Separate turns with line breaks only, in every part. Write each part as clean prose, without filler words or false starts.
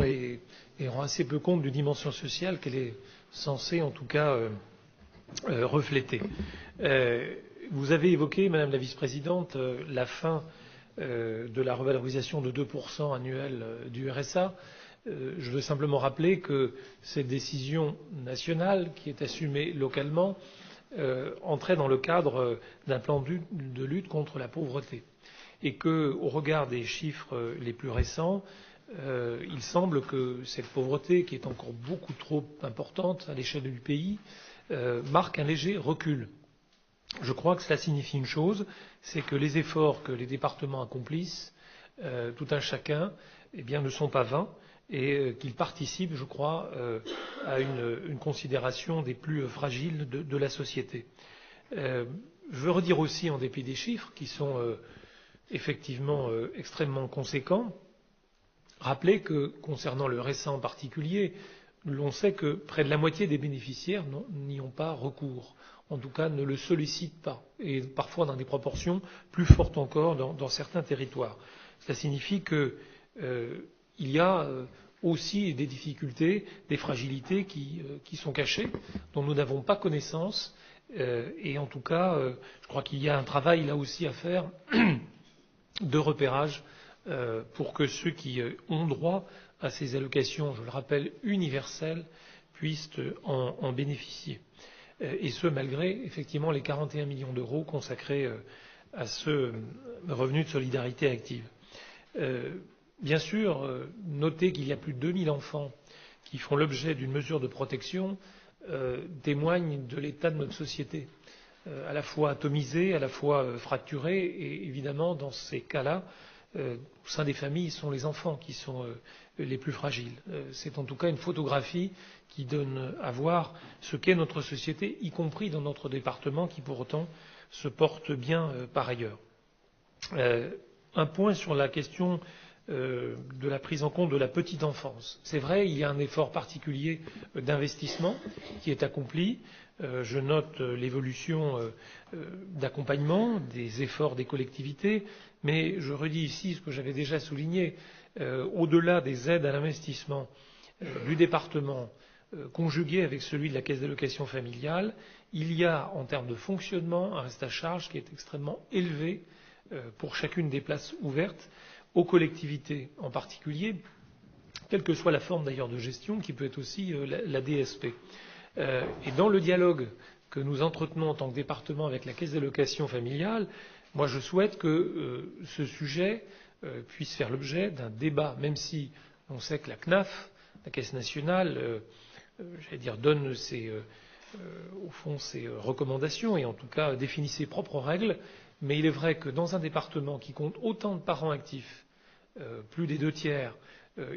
et rend assez peu compte d'une dimension sociale qu'elle est censée, en tout cas, refléter. Vous avez évoqué, Madame la Vice-présidente, la fin de la revalorisation de 2% annuelle du RSA. Je veux simplement rappeler que cette décision nationale, qui est assumée localement, entrait dans le cadre d'un plan de lutte contre la pauvreté, et qu'au regard des chiffres les plus récents, il semble que cette pauvreté, qui est encore beaucoup trop importante à l'échelle du pays, marque un léger recul. Je crois que cela signifie une chose, c'est que les efforts que les départements accomplissent, tout un chacun, ne sont pas vains, et qu'ils participent, je crois, à une considération des plus fragiles de la société. Je veux redire aussi, en dépit des chiffres, qui sont effectivement extrêmement conséquents, rappeler que, concernant le RSA en particulier, l'on sait que près de la moitié des bénéficiaires n'y ont pas recours, en tout cas ne le sollicitent pas, et parfois dans des proportions plus fortes encore dans certains territoires. Cela signifie qu'il y a aussi des difficultés, des fragilités qui sont cachées, dont nous n'avons pas connaissance, et en tout cas, je crois qu'il y a un travail là aussi à faire de repérage pour que ceux qui ont droit à ces allocations, je le rappelle, universelles, puissent en bénéficier. Et ce, malgré effectivement les 41 millions d'euros consacrés à ce revenu de solidarité active. Bien sûr, notez qu'il y a plus de 2000 enfants qui font l'objet d'une mesure de protection témoigne de l'état de notre société, à la fois atomisée, à la fois fracturée, et évidemment, dans ces cas-là, au sein des familles, ce sont les enfants qui sont les plus fragiles. C'est en tout cas une photographie qui donne à voir ce qu'est notre société, y compris dans notre département, qui pour autant se porte bien par ailleurs. Un point sur la question de la prise en compte de la petite enfance. C'est vrai, il y a un effort particulier d'investissement qui est accompli. Je note l'évolution d'accompagnement, des efforts des collectivités, mais je redis ici ce que j'avais déjà souligné. Au-delà des aides à l'investissement du département, conjugué avec celui de la caisse d'allocation familiale, il y a, en termes de fonctionnement, un reste à charge qui est extrêmement élevé pour chacune des places ouvertes, aux collectivités en particulier, quelle que soit la forme d'ailleurs de gestion, qui peut être aussi la DSP. Et dans le dialogue que nous entretenons en tant que département avec la caisse d'allocation familiale, moi je souhaite que ce sujet puisse faire l'objet d'un débat, même si on sait que la CNAF, la Caisse nationale, donne au fond ses recommandations et en tout cas définit ses propres règles, mais il est vrai que dans un département qui compte autant de parents actifs, plus des 2/3,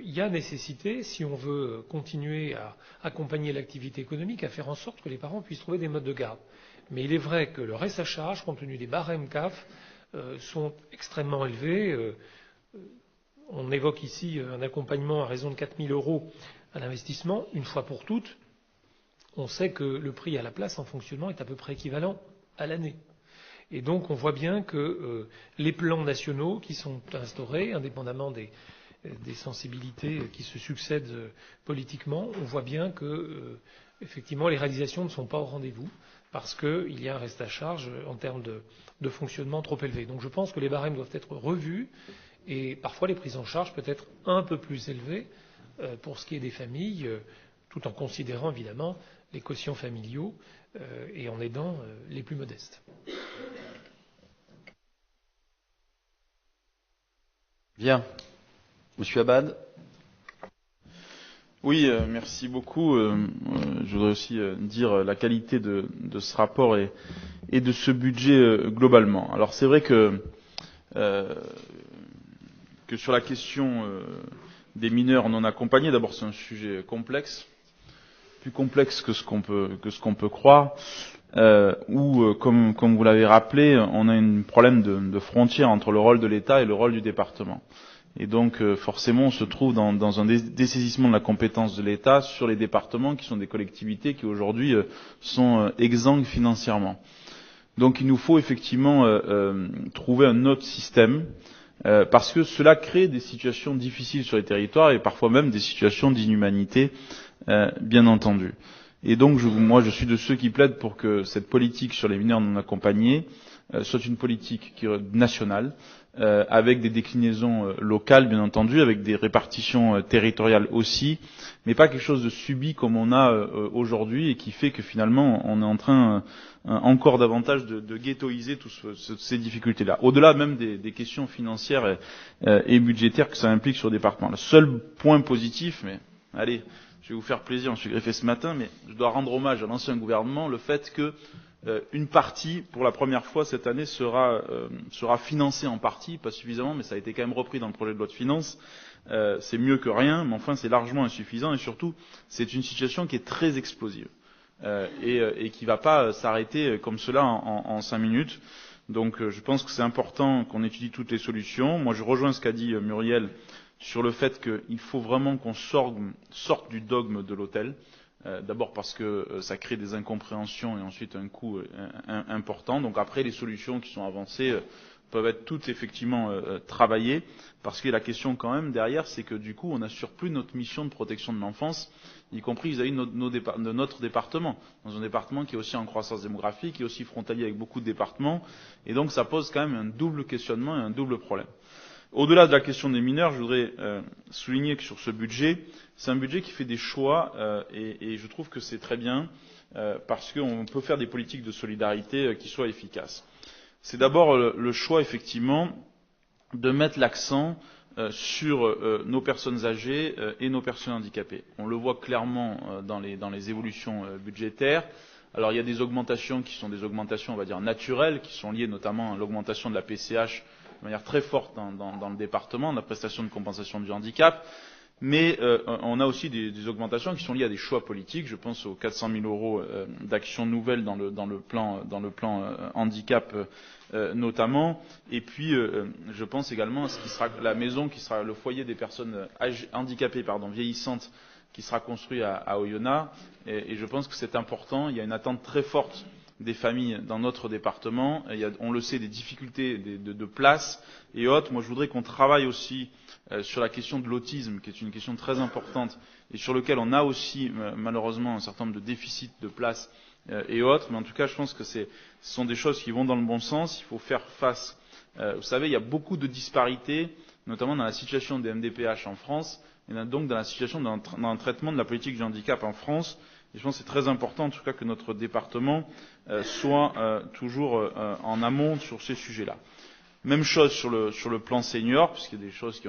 il y a nécessité, si on veut continuer à accompagner l'activité économique, à faire en sorte que les parents puissent trouver des modes de garde. Mais il est vrai que le reste à charge, compte tenu des barèmes CAF, sont extrêmement élevés. On évoque ici un accompagnement à raison de 4 000 euros à l'investissement, une fois pour toutes. On sait que le prix à la place en fonctionnement est à peu près équivalent à l'année. Et donc on voit bien que les plans nationaux qui sont instaurés, indépendamment des sensibilités qui se succèdent politiquement, on voit bien que effectivement les réalisations ne sont pas au rendez-vous parce qu'il y a un reste à charge en termes de fonctionnement trop élevé. Donc je pense que les barèmes doivent être revus et parfois les prises en charge peuvent être un peu plus élevées pour ce qui est des familles, tout en considérant évidemment les quotients familiaux et en aidant les plus modestes.
Bien. Monsieur Abad.
Oui, merci beaucoup. Je voudrais aussi dire la qualité de ce rapport et de ce budget globalement. Alors c'est vrai que sur la question des mineurs non accompagnés, d'abord c'est un sujet complexe, plus complexe que ce qu'on peut croire, où comme vous l'avez rappelé, on a un problème de frontière entre le rôle de l'État et le rôle du département. Et donc forcément on se trouve dans un dessaisissement de la compétence de l'État sur les départements qui sont des collectivités qui aujourd'hui sont exsangues financièrement. Donc il nous faut effectivement trouver un autre système parce que cela crée des situations difficiles sur les territoires et parfois même des situations d'inhumanité, bien entendu. Et donc, moi, je suis de ceux qui plaident pour que cette politique sur les mineurs non accompagnés soit une politique nationale, avec des déclinaisons locales, bien entendu, avec des répartitions territoriales aussi, mais pas quelque chose de subi comme on a aujourd'hui et qui fait que finalement on est en train encore davantage de ghettoiser toutes ces difficultés-là. Au-delà même des questions financières et budgétaires que ça implique sur le département. Le seul point positif, mais allez, je vais vous faire plaisir, je me suis greffé ce matin, mais je dois rendre hommage à l'ancien gouvernement, le fait que une partie, pour la première fois cette année, sera financée en partie, pas suffisamment, mais ça a été quand même repris dans le projet de loi de finances. C'est mieux que rien, mais enfin c'est largement insuffisant et surtout c'est une situation qui est très explosive et qui ne va pas s'arrêter comme cela en 5 minutes. Donc je pense que c'est important qu'on étudie toutes les solutions. Moi je rejoins ce qu'a dit Muriel sur le fait qu'il faut vraiment qu'on sorte du dogme de l'hôtel. D'abord parce que ça crée des incompréhensions et ensuite un coût important. Donc après, les solutions qui sont avancées peuvent être toutes effectivement travaillées, parce que la question quand même derrière, c'est que du coup, on n'assure plus notre mission de protection de l'enfance, y compris vis-à-vis de notre département, dans un département qui est aussi en croissance démographique, qui est aussi frontalier avec beaucoup de départements, et donc ça pose quand même un double questionnement et un double problème. Au-delà de la question des mineurs, je voudrais souligner que sur ce budget, c'est un budget qui fait des choix et je trouve que c'est très bien parce qu'on peut faire des politiques de solidarité qui soient efficaces. C'est d'abord le choix, effectivement, de mettre l'accent sur nos personnes âgées et nos personnes handicapées. On le voit clairement dans les évolutions budgétaires. Alors il y a des augmentations qui sont des augmentations, on va dire, naturelles, qui sont liées notamment à l'augmentation de la PCH de manière très forte dans le département, de la prestation de compensation du handicap, mais on a aussi des augmentations qui sont liées à des choix politiques. Je pense aux 400 000 euros d'actions nouvelles dans le plan handicap notamment, et puis je pense également à ce qui sera la maison qui sera le foyer des personnes handicapées vieillissantes qui sera construit à Oyonnax, et je pense que c'est important. Il y a une attente très forte des familles dans notre département. Il y a, on le sait, des difficultés de place et autres. Moi, je voudrais qu'on travaille aussi sur la question de l'autisme, qui est une question très importante et sur lequel on a aussi malheureusement un certain nombre de déficits de place et autres. Mais en tout cas, je pense que ce sont des choses qui vont dans le bon sens. Il faut faire face. Vous savez, il y a beaucoup de disparités, notamment dans la situation des MDPH en France, et donc dans la situation dans le traitement de la politique du handicap en France. Et je pense que c'est très important, en tout cas, que notre département soit toujours en amont sur ces sujets-là. Même chose sur le plan senior, puisqu'il y a des choses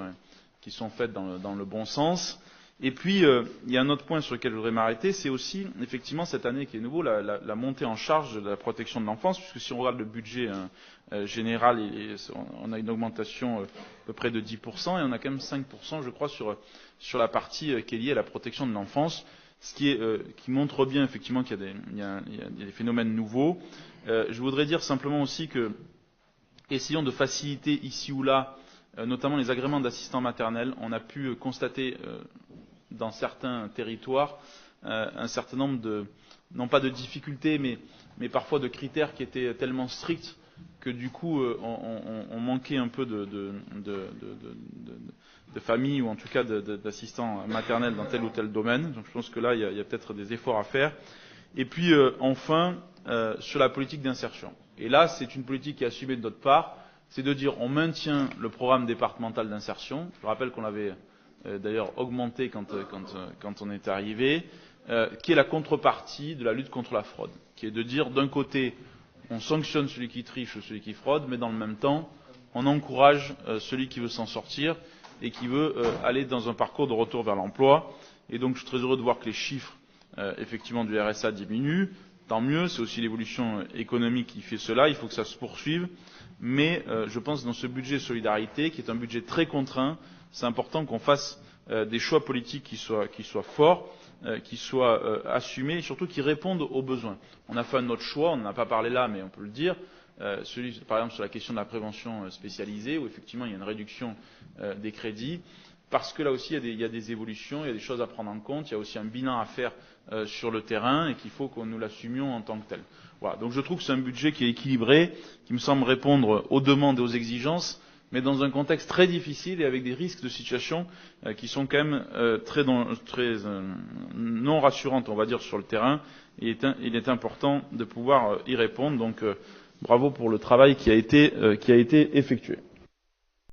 qui sont faites dans le bon sens. Et puis, il y a un autre point sur lequel je voudrais m'arrêter, c'est aussi, effectivement, cette année qui est nouveau, la montée en charge de la protection de l'enfance, puisque si on regarde le budget général, on a une augmentation à peu près de 10%, et on a quand même 5%, je crois, sur la partie qui est liée à la protection de l'enfance, ce qui montre bien, effectivement, qu'il y a des phénomènes nouveaux. Je voudrais dire simplement aussi que, essayons de faciliter ici ou là, notamment les agréments d'assistants maternels. On a pu constater dans certains territoires un certain nombre non pas de difficultés, mais parfois de critères qui étaient tellement stricts que du coup on manquait un peu de familles ou en tout cas d'assistants maternels dans tel ou tel domaine. Donc je pense que là il y a peut-être des efforts à faire. Et puis enfin sur la politique d'insertion. Et là c'est une politique qui est assumée de notre part, c'est de dire on maintient le programme départemental d'insertion. Je rappelle qu'on l'avait d'ailleurs augmenté quand on est arrivé, qui est la contrepartie de la lutte contre la fraude, qui est de dire d'un côté on sanctionne celui qui triche ou celui qui fraude, mais dans le même temps on encourage celui qui veut s'en sortir et qui veut aller dans un parcours de retour vers l'emploi. Et donc je suis très heureux de voir que les chiffres effectivement du RSA diminuent. Tant mieux, c'est aussi l'évolution économique qui fait cela, il faut que ça se poursuive. Mais je pense que dans ce budget solidarité, qui est un budget très contraint, c'est important qu'on fasse des choix politiques qui soient forts, qui soient assumés et surtout qui répondent aux besoins. On a fait un autre choix, on n'en a pas parlé là, mais on peut le dire, celui par exemple sur la question de la prévention spécialisée, où effectivement il y a une réduction des crédits, parce que là aussi il y a des évolutions, il y a des choses à prendre en compte, il y a aussi un bilan à faire sur le terrain et qu'il faut que nous l'assumions en tant que tel. Voilà. Donc je trouve que c'est un budget qui est équilibré, qui me semble répondre aux demandes et aux exigences, mais dans un contexte très difficile et avec des risques de situation qui sont quand même très non rassurantes, on va dire, sur le terrain. Et il est important de pouvoir y répondre. Donc bravo pour le travail qui a été effectué.